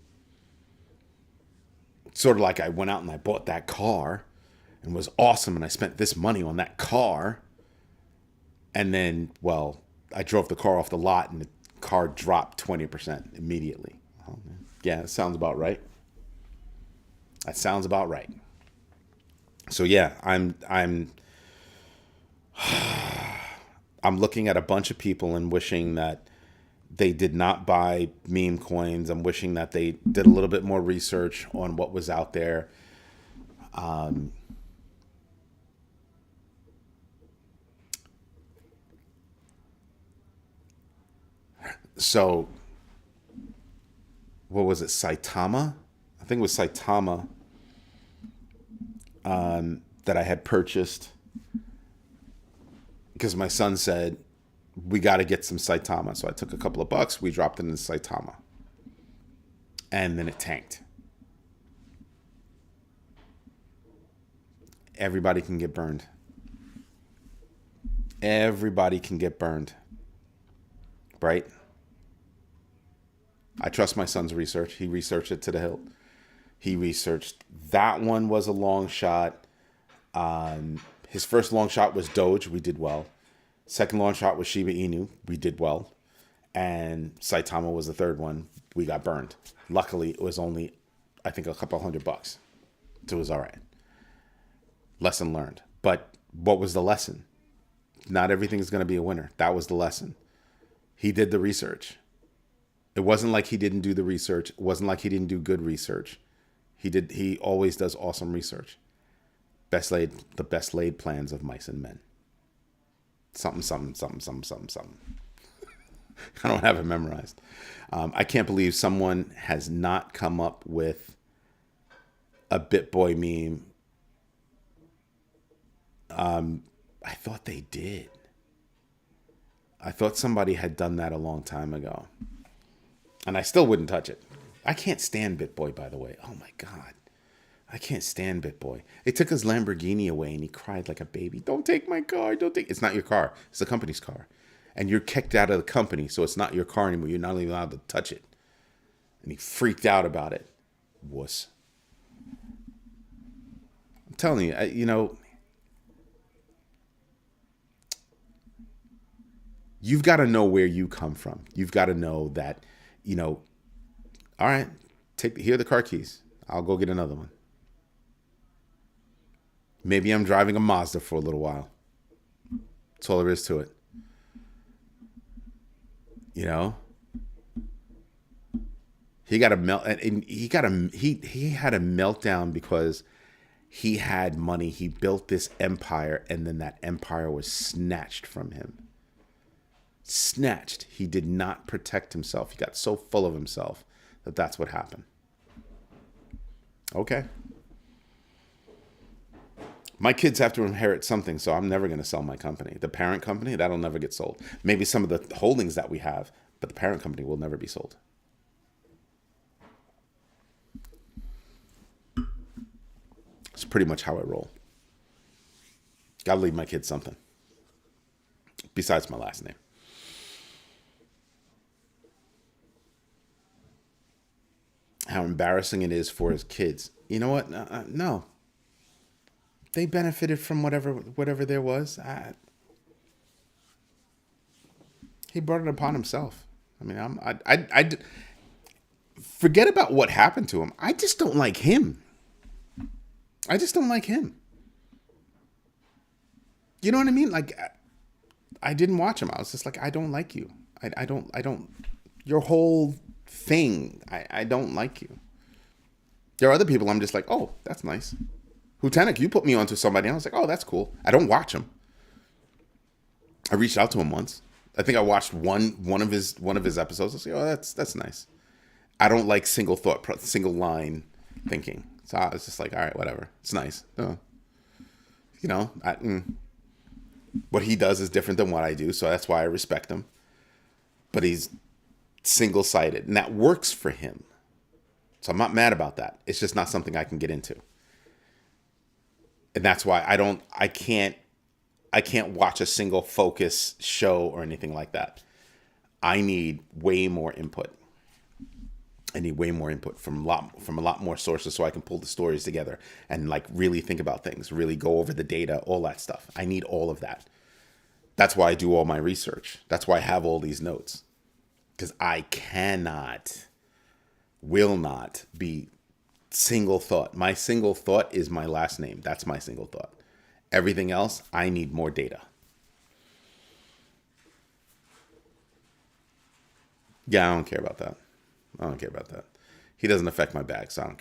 S1: Sort of like I went out and I bought that car and was awesome, and I spent this money on that car. And then, well, I drove the car off the lot and the car dropped 20% immediately. Oh, yeah, that sounds about right. That sounds about right. So yeah, I'm looking at a bunch of people and wishing that they did not buy meme coins. I'm wishing that they did a little bit more research on what was out there. So, what was it? Saitama? I think it was Saitama that I had purchased because my son said, we got to get some Saitama. So I took a couple of bucks. We dropped it in Saitama. And then it tanked. Everybody can get burned. Everybody can get burned. Right? I trust my son's research. He researched it to the hilt. He researched that one was a long shot. His first long shot was Doge. We did well. Second long shot was Shiba Inu. We did well. And Saitama was the third one. We got burned. Luckily, it was only, I think, a couple $100. So it was all right. Lesson learned. But what was the lesson? Not everything is going to be a winner. That was the lesson. He did the research. It wasn't like he didn't do the research. It wasn't like he didn't do good research. He always does awesome research. The best laid plans of mice and men. Something. I don't have it memorized. I can't believe someone has not come up with a BitBoy meme. I thought they did. I thought somebody had done that a long time ago. And I still wouldn't touch it. I can't stand BitBoy, by the way. Oh my God. I can't stand BitBoy. They took his Lamborghini away and he cried like a baby. Don't take my car. Don't take. It's not your car. It's the company's car. and you're kicked out of the company, so it's not your car anymore. You're not even allowed to touch it. And he freaked out about it. Wuss. I'm telling you, you've got to know where you come from. You've got to know that, all right, here are the car keys. I'll go get another one. Maybe I'm driving a Mazda for a little while. That's all there is to it. He got a melt, and he had a meltdown because he had money. He built this empire, and then that empire was snatched from him. Snatched. He did not protect himself. He got so full of himself that that's what happened. Okay. My kids have to inherit something, so I'm never going to sell my company. The parent company, that'll never get sold. Maybe some of the holdings that we have, but the parent company will never be sold. It's pretty much how I roll. Gotta leave my kids something. Besides my last name. How embarrassing it is for his kids. You know what? No. They benefited from whatever there was. He brought it upon himself. I mean, I forget about what happened to him. I just don't like him. I just don't like him. You know what I mean? Like, I didn't watch him. I was just like, I don't like you. I don't. Your whole thing. I don't like you. There are other people I'm just like, oh, that's nice. Lieutenant, you put me onto somebody. I was like, oh, that's cool. I don't watch him. I reached out to him once. I think I watched one of his episodes. I was like, oh, that's nice. I don't like single line thinking. So I was just like, all right, whatever. It's nice. What he does is different than what I do, so that's why I respect him. But he's single-sided, and that works for him. So I'm not mad about that. It's just not something I can get into. And that's why I can't watch a single focus show or anything like that. I need way more input. I need way more input from a lot more sources so I can pull the stories together and like really think about things, really go over the data, all that stuff. I need all of that. That's why I do all my research. That's why I have all these notes. Because I will not be single thought. My single thought is my last name. That's my single thought. Everything else, I need more data. Yeah, I don't care about that. He doesn't affect my bag, so I don't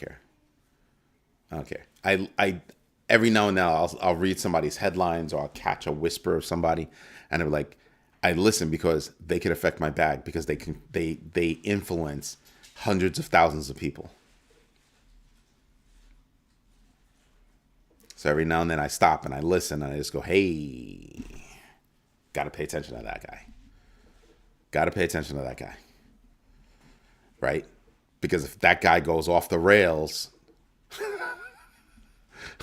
S1: care. I every now and then I'll read somebody's headlines or I'll catch a whisper of somebody, and I'm like, I listen because they could affect my bag because they influence hundreds of thousands of people. So every now and then I stop and I listen and I just go, hey, got to pay attention to that guy. Right? Because if that guy goes off the rails,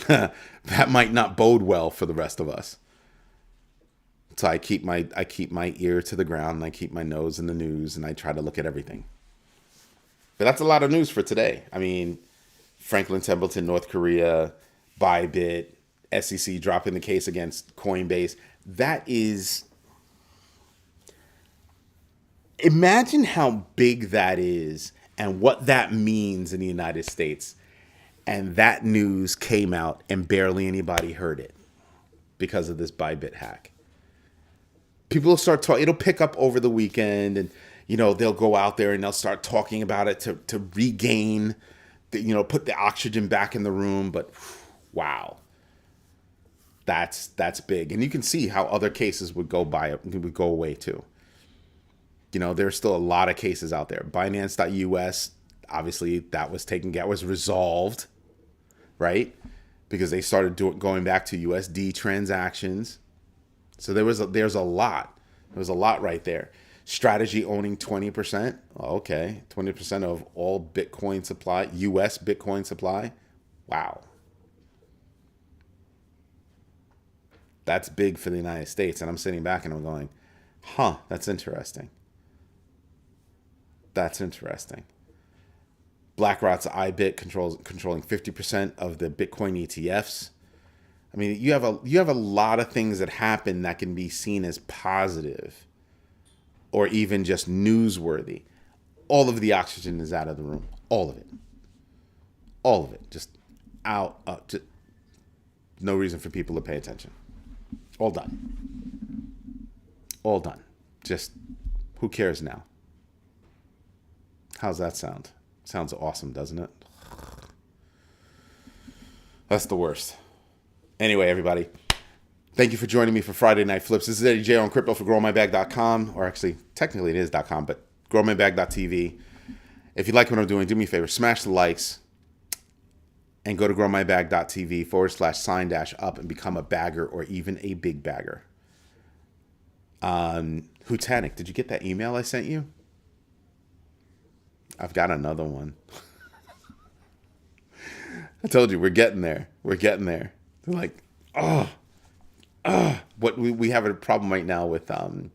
S1: that might not bode well for the rest of us. So I keep my ear to the ground and I keep my nose in the news and I try to look at everything. But that's a lot of news for today. I mean, Franklin Templeton, North Korea, Bybit, SEC dropping the case against Coinbase. That is... Imagine how big that is and what that means in the United States. And that news came out and barely anybody heard it because of this Bybit hack. People will start talking. It'll pick up over the weekend and, they'll go out there and they'll start talking about it to regain, put the oxygen back in the room. But wow, that's big. And you can see how other cases would go away too. There's still a lot of cases out there. Binance.us, obviously that was resolved, right? Because they started going back to USD transactions. So there's a lot. There was a lot right there. Strategy owning 20%. Okay, 20% of all Bitcoin supply, US Bitcoin supply. Wow. That's big for the United States. And I'm sitting back and I'm going, Huh, that's interesting. That's interesting. BlackRock's IBIT controlling 50% of the Bitcoin ETFs. I mean, you have a lot of things that happen that can be seen as positive or even just newsworthy. All of the oxygen is out of the room. All of it. All of it. Just out. Just no reason for people to pay attention. All done. All done. Just who cares now? How's that sound? Sounds awesome, doesn't it? That's the worst. Anyway, everybody, thank you for joining me for Friday Night Flips. This is Eddie J on crypto for growmybag.com, or actually, technically it is .com, but growmybag.tv. If you like what I'm doing, do me a favor, smash the likes and go to growmybag.tv/sign-up and become a bagger or even a big bagger. Hutanic, did you get that email I sent you? I've got another one. I told you, we're getting there. We're getting there. They're like, what we have a problem right now with, I'm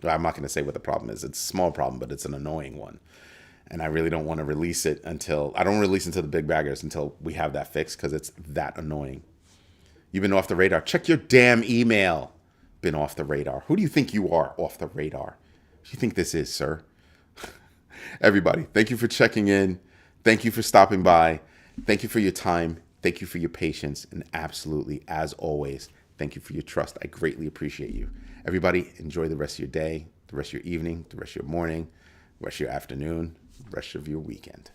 S1: not going to say what the problem is. It's a small problem, but it's an annoying one. And I really don't want to release it until the big baggers until we have that fixed, because it's that annoying. You've been off the radar. Check your damn email. Been off the radar. Who do you think you are, off the radar? Who do you think this is, sir? Everybody, thank you for checking in. Thank you for stopping by. Thank you for your time. Thank you for your patience. And absolutely, as always, thank you for your trust. I greatly appreciate you. Everybody, enjoy the rest of your day, the rest of your evening, the rest of your morning, the rest of your afternoon, the rest of your weekend.